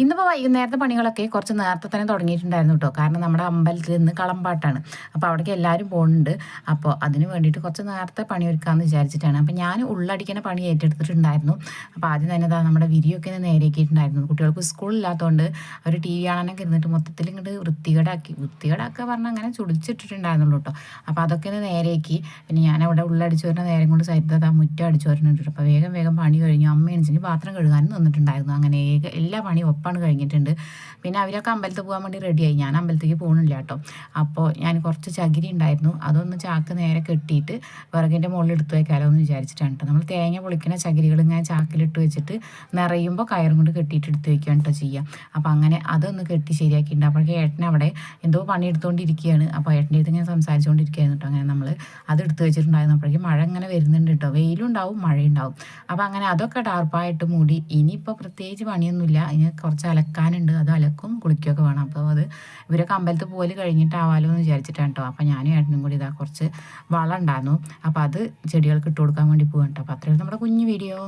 ഇന്നിപ്പോൾ വൈകുന്നേരത്തെ പണികളൊക്കെ കുറച്ച് നേരത്തെ തന്നെ തുടങ്ങിയിട്ടുണ്ടായിരുന്നു കേട്ടോ. കാരണം നമ്മുടെ അമ്പലത്തിൽ നിന്ന് കളമ്പാട്ടാണ്. അപ്പോൾ അവിടേക്ക് എല്ലാവരും പോകുന്നുണ്ട്. അപ്പോൾ അതിന് വേണ്ടിയിട്ട് കുറച്ച് നേരത്തെ പണി ഒരുക്കാമെന്ന് വിചാരിച്ചിട്ടാണ്. അപ്പോൾ ഞാൻ ഉള്ളടിക്കുന്ന പണി ഏറ്റെടുത്തിട്ടുണ്ടായിരുന്നു. അപ്പോൾ ആദ്യം തന്നെ നമ്മുടെ വിരിയൊക്കെ ഒന്ന് നേരെയാക്കിയിട്ടുണ്ടായിരുന്നു. കുട്ടികൾക്ക് സ്കൂളില്ലാത്തതുകൊണ്ട് അവർ ടി വി കാണാനൊക്കെ ഇരുന്നിട്ട് മൊത്തത്തിൽ ഇങ്ങോട്ട് വൃത്തികേടാക്കുക പറഞ്ഞാൽ അങ്ങനെ ചുടിച്ചിട്ടിട്ടുണ്ടായിരുന്നുള്ളൂ കേട്ടോ. അപ്പോൾ അതൊക്കെ ഒന്ന് നേരെയാക്കി. പിന്നെ ഞാനവിടെ ഉള്ളടിച്ചു വരുന്ന നേരം കൊണ്ട് സൈത്തത് മുറ്റം അടിച്ചു വരുന്നുണ്ട്. അപ്പോൾ വേഗം പണി കഴിഞ്ഞു. അമ്മ എണിച്ചിട്ട് പാത്രം കഴുകാനും നിന്നിട്ടുണ്ടായിരുന്നു. അങ്ങനെ എല്ലാ പണിയും ഒപ്പാണ് കഴിഞ്ഞിട്ടുണ്ട്. പിന്നെ അവരൊക്കെ അമ്പലത്തിൽ പോകാൻ വേണ്ടി റെഡിയായി. ഞാൻ അമ്പലത്തേക്ക് പോകുന്നില്ല കേട്ടോ. അപ്പോൾ ഞാൻ കുറച്ച് ചകിരി ഉണ്ടായിരുന്നു, അതൊന്ന് ചാക്ക് നേരെ കെട്ടിയിട്ട് വിറകിൻ്റെ മുകളിൽ എടുത്ത് വയ്ക്കാമല്ലോ എന്ന് വിചാരിച്ചിട്ടാണ് കേട്ടോ. നമ്മൾ തേങ്ങ പൊളിക്കുന്ന ചകിരികൾ ഇങ്ങനെ ചാക്കിലിട്ട് വെച്ചിട്ട് നിറയുമ്പോൾ കയറും കൊണ്ട് കെട്ടിയിട്ട് എടുത്ത് വയ്ക്കുകയാണ് കേട്ടോ ചെയ്യുക. അപ്പോൾ അങ്ങനെ അതൊന്ന് കെട്ടി ശരിയാക്കിയിട്ടുണ്ട്. അപ്പോഴേക്കും ഏട്ടൻ അവിടെ എന്തോ പണി എടുത്തുകൊണ്ടിരിക്കുകയാണ്. അപ്പോൾ ഏട്ടൻ്റെ അടുത്ത് ഇങ്ങനെ സംസാരിച്ചുകൊണ്ടിരിക്കുകയായിരുന്നു കേട്ടോ. അങ്ങനെ നമ്മൾ അത് എടുത്ത് വെച്ചിട്ടുണ്ടായിരുന്നു. അപ്പോഴേക്കും മഴ ഇങ്ങനെ വരുന്നുണ്ട് കേട്ടോ. വെയിലുണ്ടാവും മഴയുണ്ടാവും. അപ്പോൾ അങ്ങനെ അതൊക്കെ ടാർപ്പായിട്ട് മൂടി. ഇനിയിപ്പോൾ പ്രത്യേകിച്ച് പണിയൊന്നുമില്ല. ഇനി കുറച്ച് അലക്കാനുണ്ട്, അത് അലക്കും കുളിക്കുകയൊക്കെ വേണം. അപ്പോൾ അത് ഇവരൊക്കെ അമ്പലത്തിൽ പോലെ കഴിഞ്ഞിട്ടാവാലോ എന്ന് വിചാരിച്ചിട്ടാണ് കേട്ടോ. അപ്പോൾ ഞാനും ഏട്ടനും കൂടി ഇതാ കുറച്ച് വളം ഉണ്ടായിരുന്നു, അപ്പോൾ അത് ചെടികൾക്ക് ഇട്ട് കൊടുക്കാൻ വേണ്ടി പോകാൻ കേട്ടോ. അപ്പോൾ അത്രയും നമ്മുടെ കുഞ്ഞു വീഡിയോ.